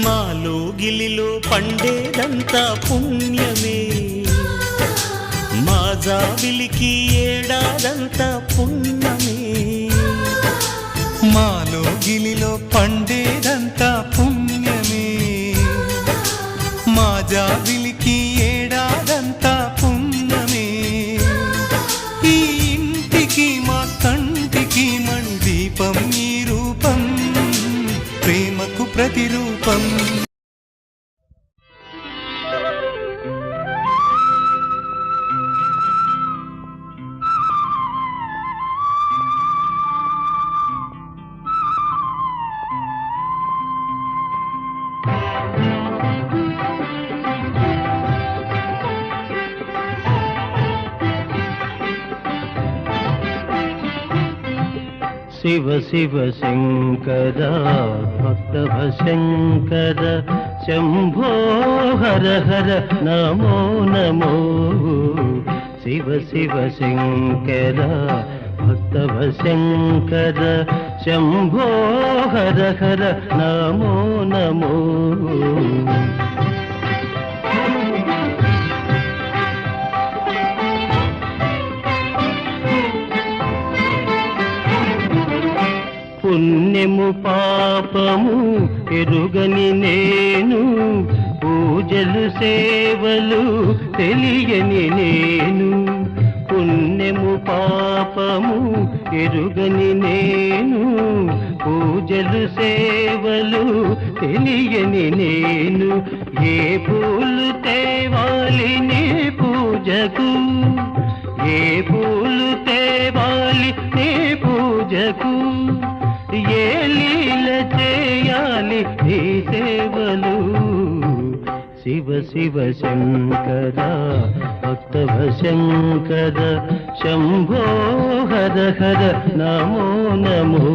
మాలో గిలిలో పండేదంతా పుణ్యమే, మా జాబిలికి ఏడాదంతా పుణ్యమే. మాలో గిలిలో పండేదంతా పుణ్యమే, మా జాబిలికి ఏడాదంతా పుణ్యమే. ఈ ఇంటికి మా కంటికి మందీపం ఈ రూపం, ప్రేమకు ప్రతిరూపం. శివ శివ శంకర భక్తవ శంకర శంభో హర హర నమో నమో. శివ శివ శంకర భక్తవ శంకర శంభో హర హర నమో నమో. పుణ్యము పాపము ఎరుగని నేను, పూజలు సేవలు తెలియని నేను. పుణ్యము పాపము ఎరుగని నేను, పూజలు సేవలు తెలియని నేను. ఏ పూలు తేవాలి నీ పూజకు, ఏ పూలు తేవాలి నీ పూజకు. ఏ లీల చేయాలి నీ సేవలు. శివ శివ శంకర భక్తవ శంకర శంభో హర హర నమో నమో.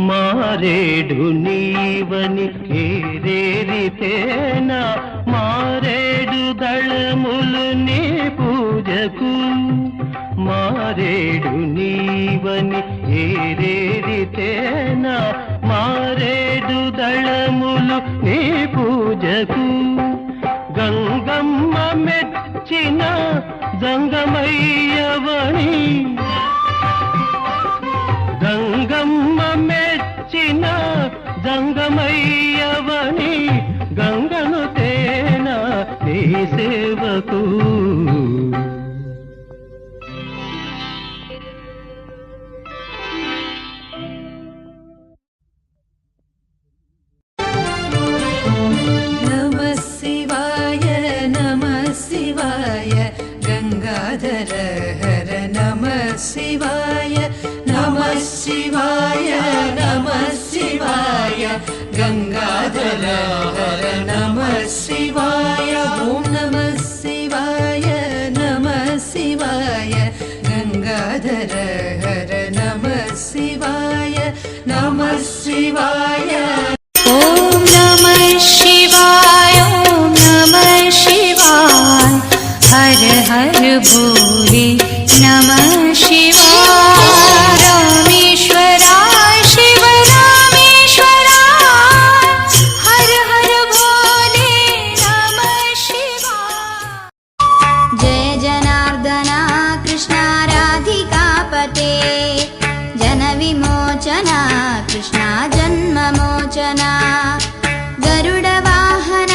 మారేడు నీవని ఏరేరితేనా, మారేడు దళములు నీ పూజకు. మారేడు నీవని ఏరేరితేనా, మారేడు దళములు నీ పూజకు. గంగమ్మ మెచ్చిన జంగమయ్యవని, గంగమ్మ మెచ్చిన జంగమయ్యవని. గంగను తేనా నీ సేవకు. నమః శివాయ నమః శివాయ గంగాధర హర నమః శివాయ శివాయ నమః శివాయ గంగాధర హర నమః శివాయ ఓం నమః శివాయ నమః శివాయ గంగాధర హర నమః శివాయ నమః శివాయ ఓం నమః శివాయ ఓం నమః శివాయ హర హర భోలే నమః శివాయ రామేశ్వరాయ శివ రామేశ్వరాయ హర హర భోలే నమః శివాయ జయ జనార్దన కృష్ణ రాధికాపతే జన విమోచన కృష్ణ జన్మమోచన గరుడ వాహన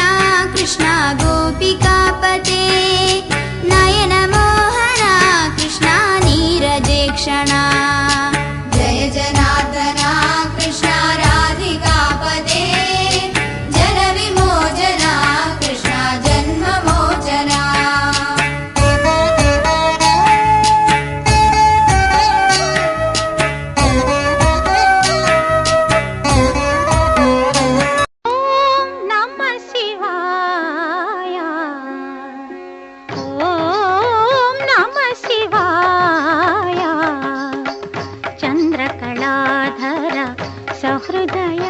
కృష్ణ గోపికాపతే నయన మోహన కృష్ణ నీరజేక్షణ జయ జనార్దన కృష్ణ రాధికాపతే జన విమోచన కృష్ణ జన్మమోచన ఓం నమః శివాయ ఓం నమః శివాయ చంద్రకళాధర సహృదయ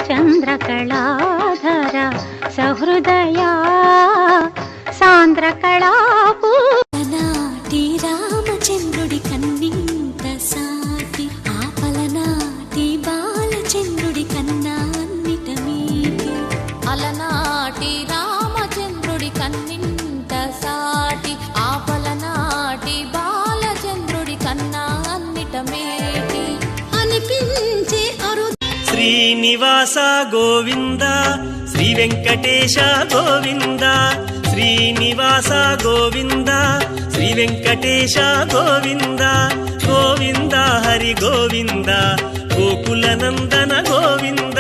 చంద్రకళాధర సహృదయ సాంద్రకళాపూ నాటి రామచంద్రుడి కన్నింత సాటి ఆపలనాటి బాలచంద్రుడి కన్నా అన్నిట మీటి అలనాటి రామచంద్రుడి కన్నింత సాటి ఆపలనాటి బాలచంద్రుడి కన్నా అన్నిట మేటి అనిపించే అరు శ్రీనివాస గోవింద శ్రీ వెంకటేశ గోవింద శ్రీనివాస గోవింద శ్రీ వెంకటేశ గోవింద గోవింద హరి గోవింద గోకుల నందన గోవింద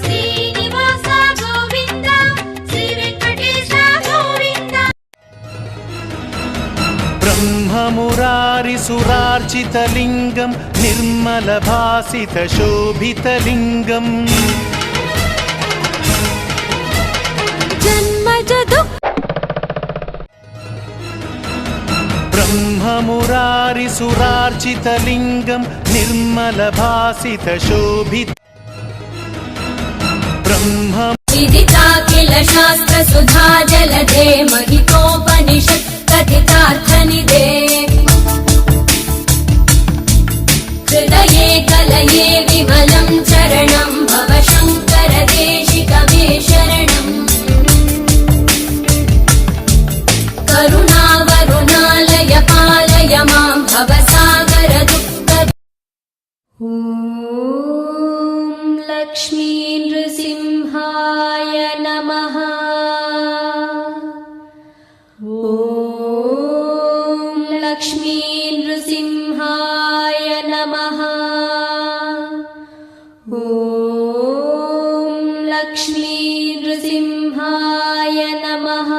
శ్రీనివాస గోవింద శ్రీ వెంకటేశ గోవింద బ్రహ్మమురారి సురార్చితలింగం నిర్మల భాసిత శోభితలింగం జన్మజ దుఃఖ బ్రహ్మమురారి సురార్చితలింగం నిర్మల భాసిత శోభిత బ్రహ్మ విదితాఖిల శాస్త్ర సుధా జలధే మహితోపనిషత్ కథితార్థనిదే హృదయే కలయే విమలం చరణం భవ శంకర దేశికమే శరణం కరుణావరుణాలయ పాలయ మాం భవసాగర దుఃఖ ఓం లక్ష్మీ నృసింహాయ నమః ఓం లక్ష్మీ నృసింహాయ నమః ఓం లక్ష్మీ నృసింహాయ నమః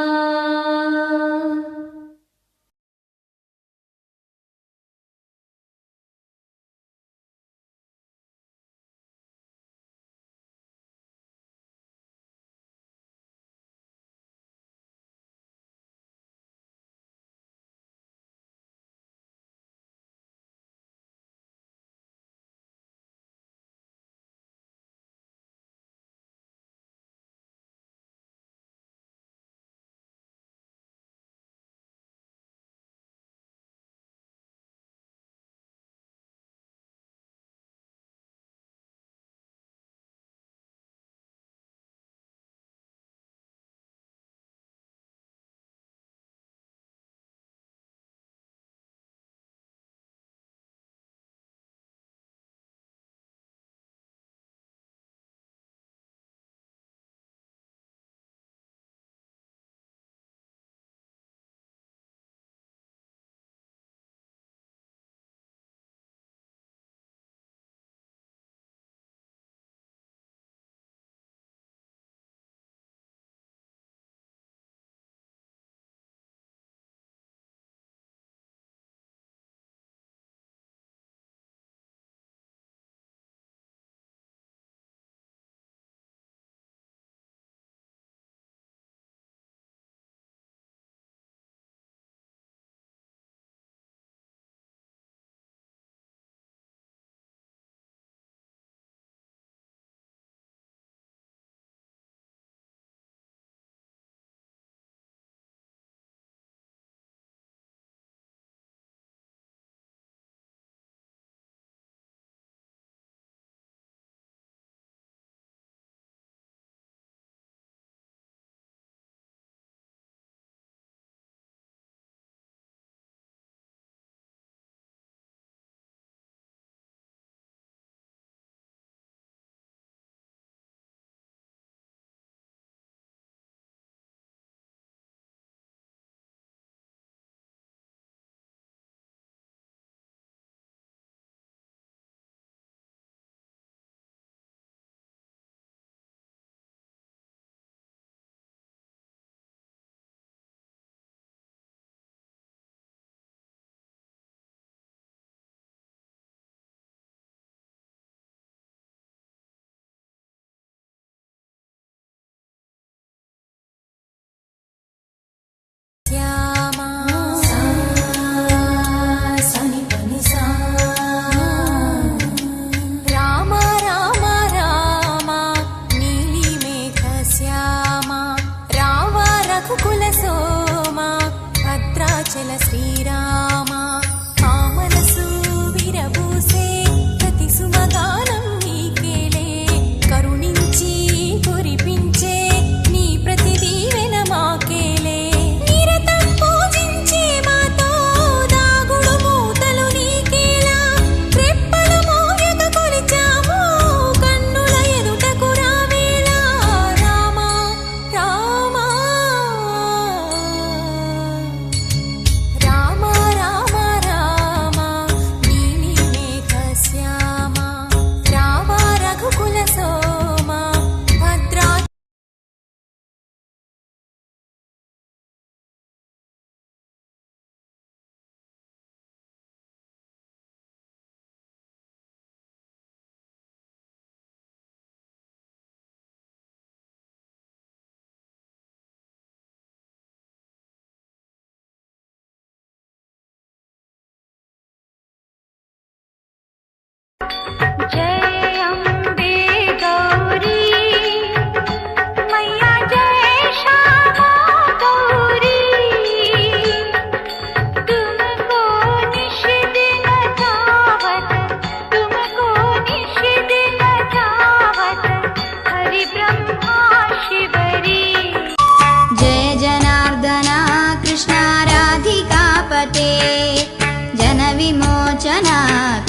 जन्ममोचना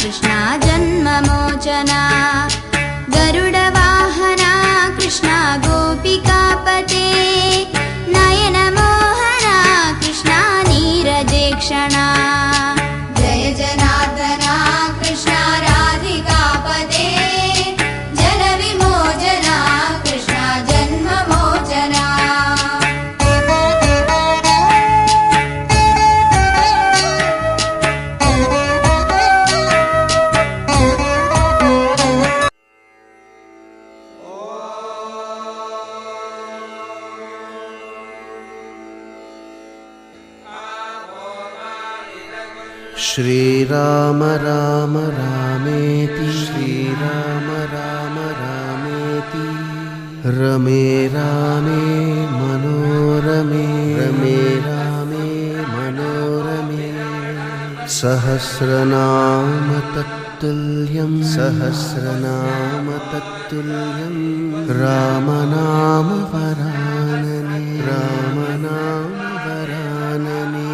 कृष्णा जन्ममोचना गरुडवाहना कृष्णा गोपिकापते नयनमोहना कृष्णा नीरजेक्षणा जय जनार्दना कृष्णा राधिकापते जनविमोचना कृष्णा जन्ममोचना श्रीराम राम रामेति श्रीराम राम रामेति रमे रामे मनोरमे रमे रामे मनोरमे सहस्रनाम तत्तुल्यं सहस्रनाम तत्तुल्यं रामनाम वरानने रामनाम वरानने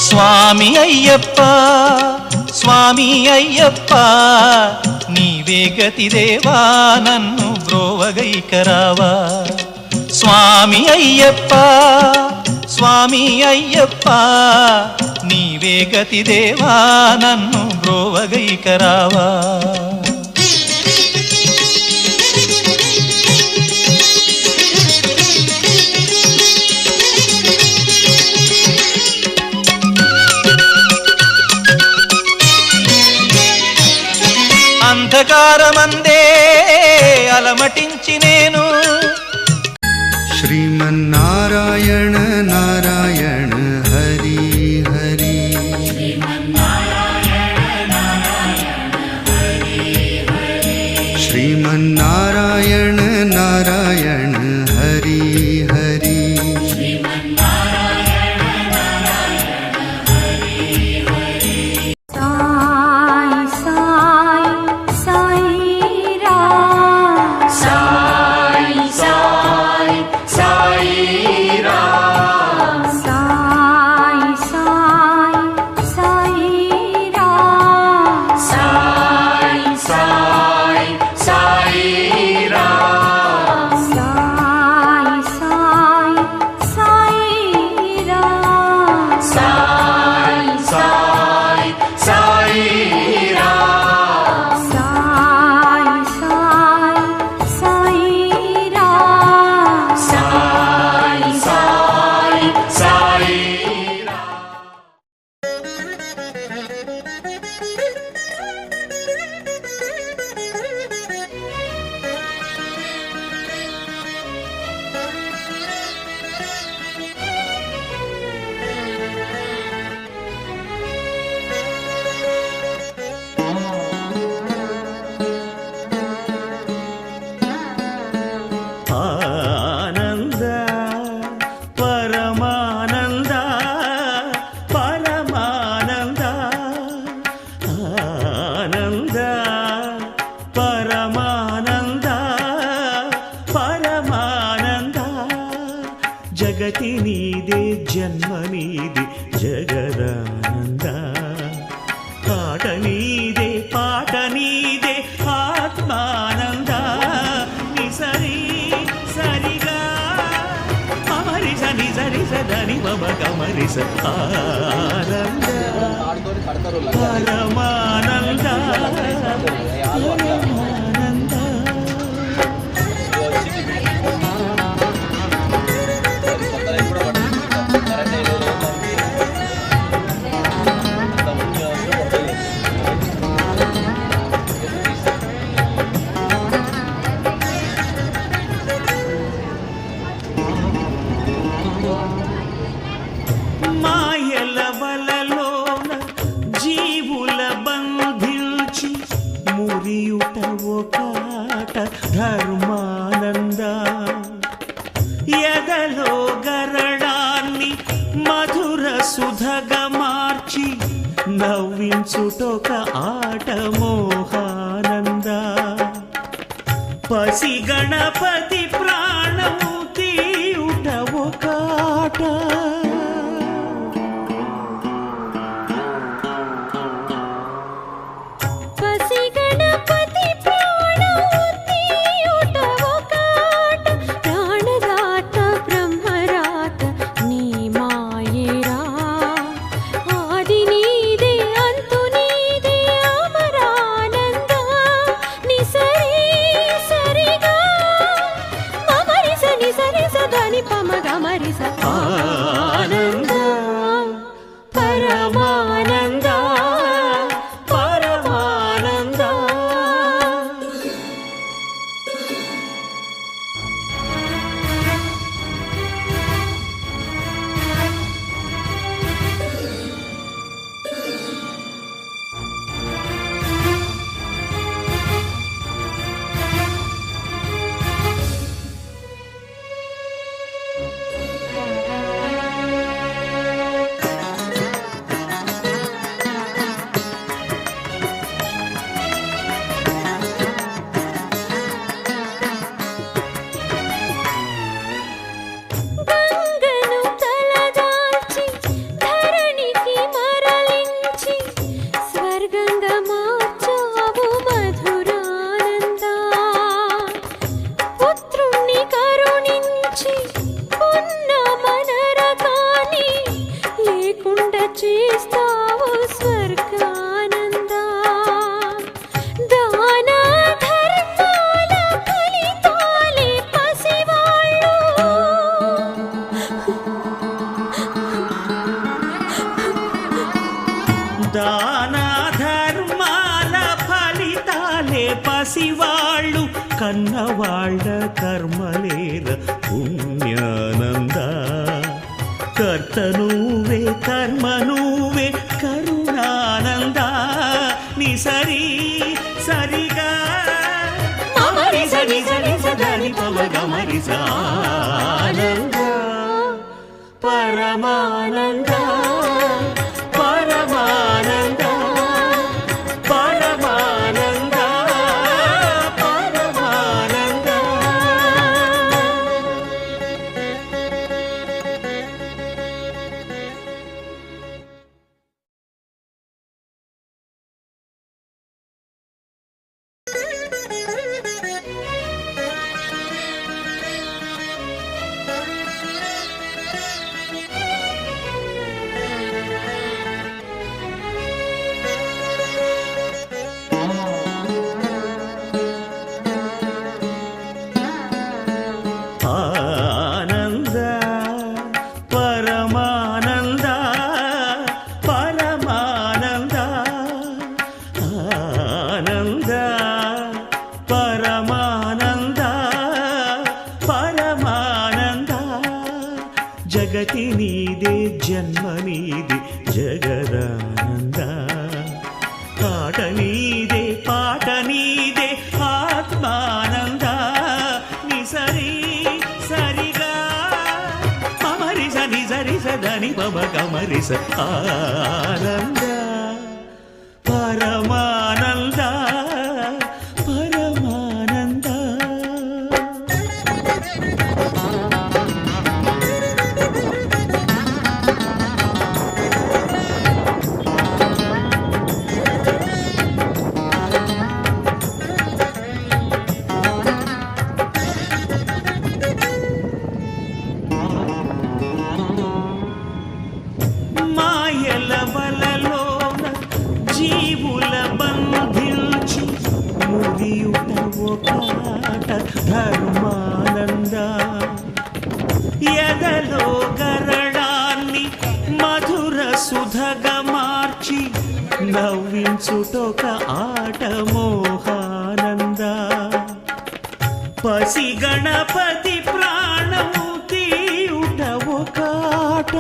స్వామి అయ్యప్ప స్వామి అయ్యప్ప నీవే గతి దేవా నన్ను బ్రోవగైకరావా స్వామి అయ్యప్ప స్వామి అయ్యప్ప నీవే గతి దేవా నన్ను బ్రోవగైకరావా అంధకారమందే అలమటించి నేను श्रीमन्नारायण नारायण हरि हरि జగతి నీదే జన్మ నీది జగదానంద ఆట నీదే పాట నీదే ఆత్మానంద నిసరి సరిగా అమరిస నిజరిస దని మమ గమరిస ఆనంద పరమానంద పరమానంద మాయల వలలోన జీవుల బంధించి మురియుట ఒకాట ధర్మానంద ఎదలో గరడాన్ని మధుర సుధగా మార్చి నవ్వించుటొక ఆట మోహానంద పసి గణపతి ప్రాణము తీయుట ఒకాట పసి గణపతి ప్రాణము తీయుట ఒకాట ప్రాణదాత బ్రహ్మరాత నీ మాయేరా ఆది నీదే అంతు నీదే అమరానంద నిసరి సరిగా మమరిస నిసరిస ధని పమ గమరిస ఆనంద పరమానంద పరమానంద గంగను తలదాల్చి ధరణికి మరలించి స్వర్గంగా మార్చావు మధురానంద పుత్రుణ్ణి కరుణించి ఉన్న మనరకాన్ని లేకుండా చేస్తావు స్వర్గానంద దాన ధర్మాల ఫలితాలే పసివాళ్ళు దాన ధర్మాల ఫలితాలే పసివాళ్ళు కన్నవాళ్ళ కర్మలేర పుణ్యానంద కర్త నువ్వే కర్మ నువ్వే కరుణానంద నిసరి సరిగా అమరిస నిసరిస ధని పమ గమరిస ఆనంద పరమానంద పరమానంద పరమానంద పరమానంద ఆనంద పరమానంద పరమానంద ఆనంద పరమానంద పరమానంద జగతి నీదే జన్మ నీది జగదానంద ఆట నీదే పాట నీదే ఆత్మానంద నిసరి సరిగా అమరిస నిజరిస దని పమ గమరిస ఆనంద పరమానంద పరమానంద మార్చి నవ్వించుటొక ఆట మోహానంద పసి గణపతి ప్రాణము తీయుట ఒక ఆట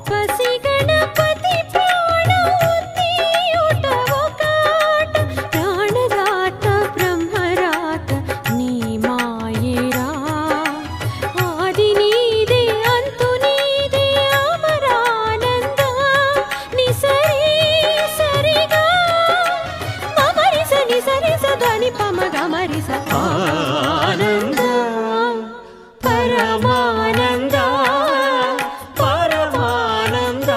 పసి గణపతి ప్రాణము తీయుట ఒక ఆట ప్రాణదాత బ్రహ్మరాత నీ మాయేరా ఆది నీదే అంతు నీదే అమరానంద ని సరి సరిగా మమరి సని సరి సదని పమగ మరి స ఆనంద పరమానంద పరమానంద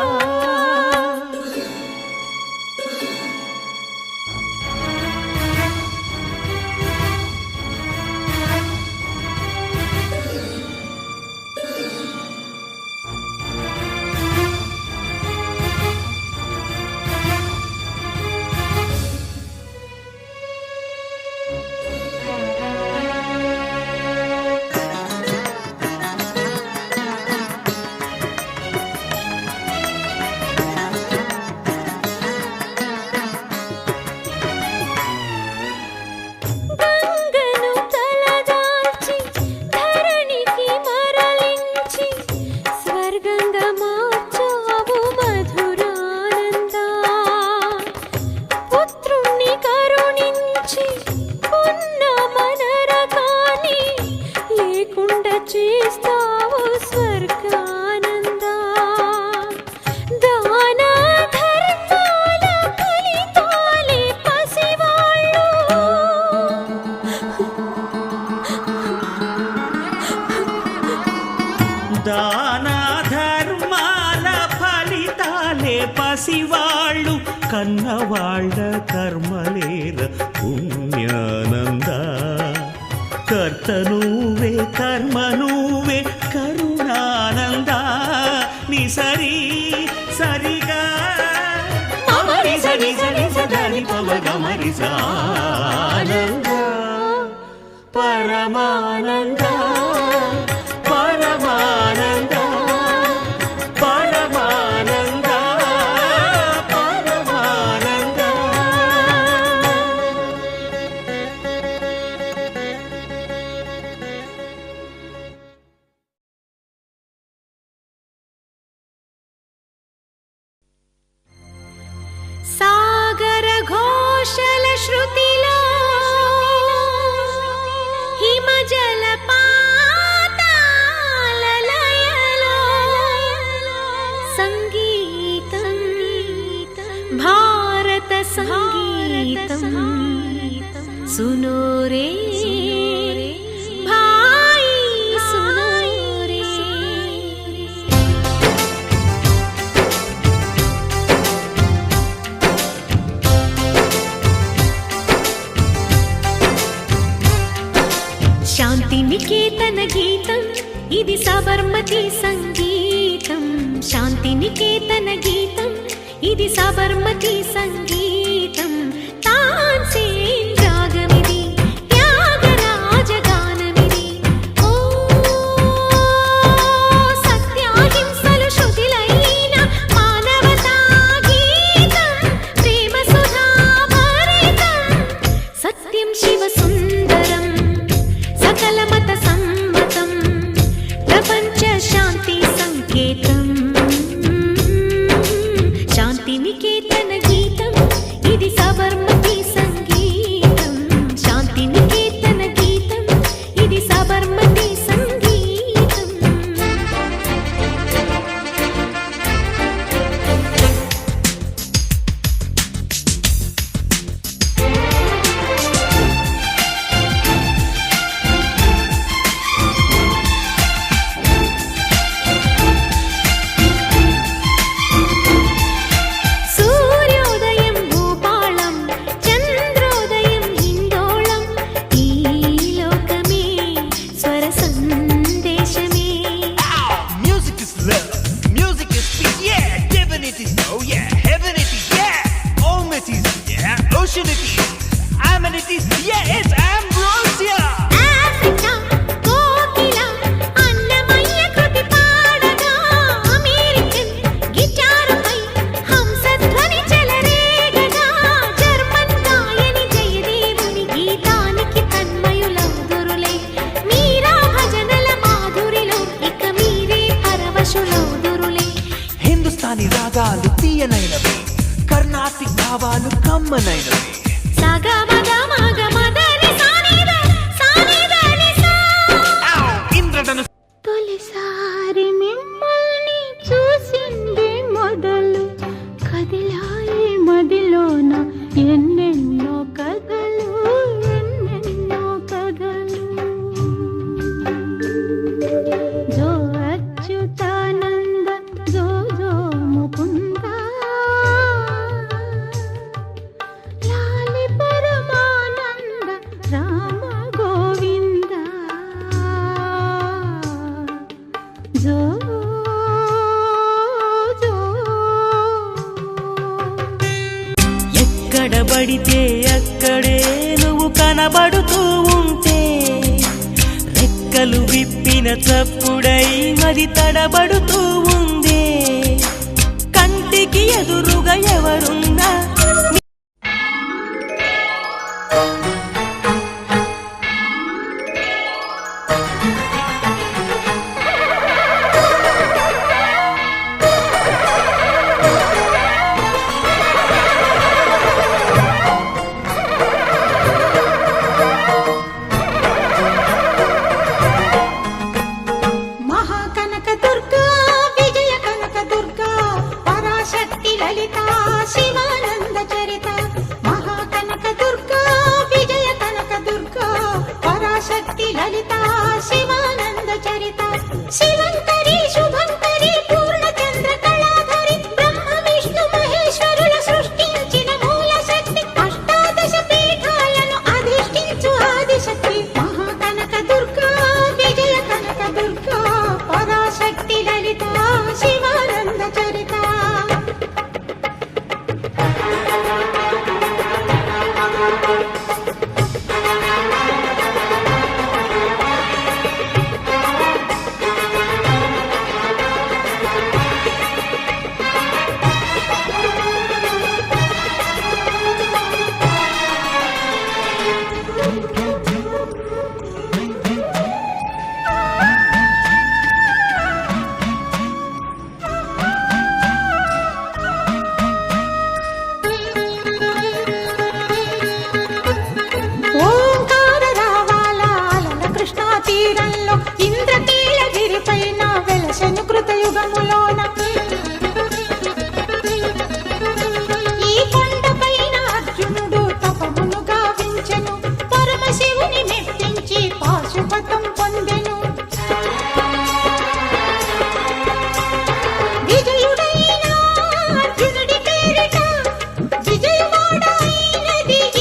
గంగను తలదాల్చి ధరణికి మరలించి స్వర్గంగా మార్చావు మధురానంద పుత్రుణ్ణి కరుణించి ఉన్న మనరకాన్ని లేకుండా చేస్తావు స్వర్గానంద దాన ధర్మాల ఫలితాలే పసివాళ్ళు దాన ధర్మాల ఫలితాలే పసివాళ్ళు కన్నవాళ్ళ కర్మలేర పుణ్యానంద కర్త నువ్వే కర్మ నువ్వే కరుణానంద ని సరి సరిగా మమరి సని సని సదని పమగ మరి ఆనంద పరమానంద పరమానంద పరమానంద పరమానంద సాగర ఘోషల శృతిలో హిమజల పాతాల లయలో సంగీతం భారత సంగీతం సునో రే భాయి సునో రే శాంతి నికేతన గీతం ఇది సబర్మతి సంగీతం శాంతి నికేతన గీతం ఇది సబర్మతి సంగీతం తాన్సేన్ రాగమిది త్యాగరాజ గానమిది ఓ సత్యాహింసలు శృతిలైన మానవతా గీతం ప్రేమ సుధా భరితం సత్యం శివ సుందరం సకల మత సమ్మతం ప్రపంచ శాంతి సంకేతం శాంతి నికేతన గీతం కమ్మనైనది. సగమగ మగమదని సానిద సానిదని సా. ఇంద్రధను తొలిసారి మిమ్మల్ని చూసింది మొదలు కదిలాయి మదిలోన ఎన్నెన్నో కథలు ఎన్నెన్నో కథలు. జో అచ్యుతానంద జో జో ముకుంద లాలి పరమానంద రామ గోవింద జో జో. ఎక్కడ పడితే అక్కడే నువ్వు కనబడుతూ ఉంటే రెక్కలు విప్పిన చప్పుడై మరి తడబడుతూ ఉందే కంటికి ఎదురుగా ఎవరున్నా మహాకనక దుర్గా విజయ కనక దుర్గా పరాశక్తి లలిత శివానంద చరిత. మహాకనక దుర్గా విజయ కనక దుర్గా పరాశక్తి లలిత శివానంద చరిత. శివ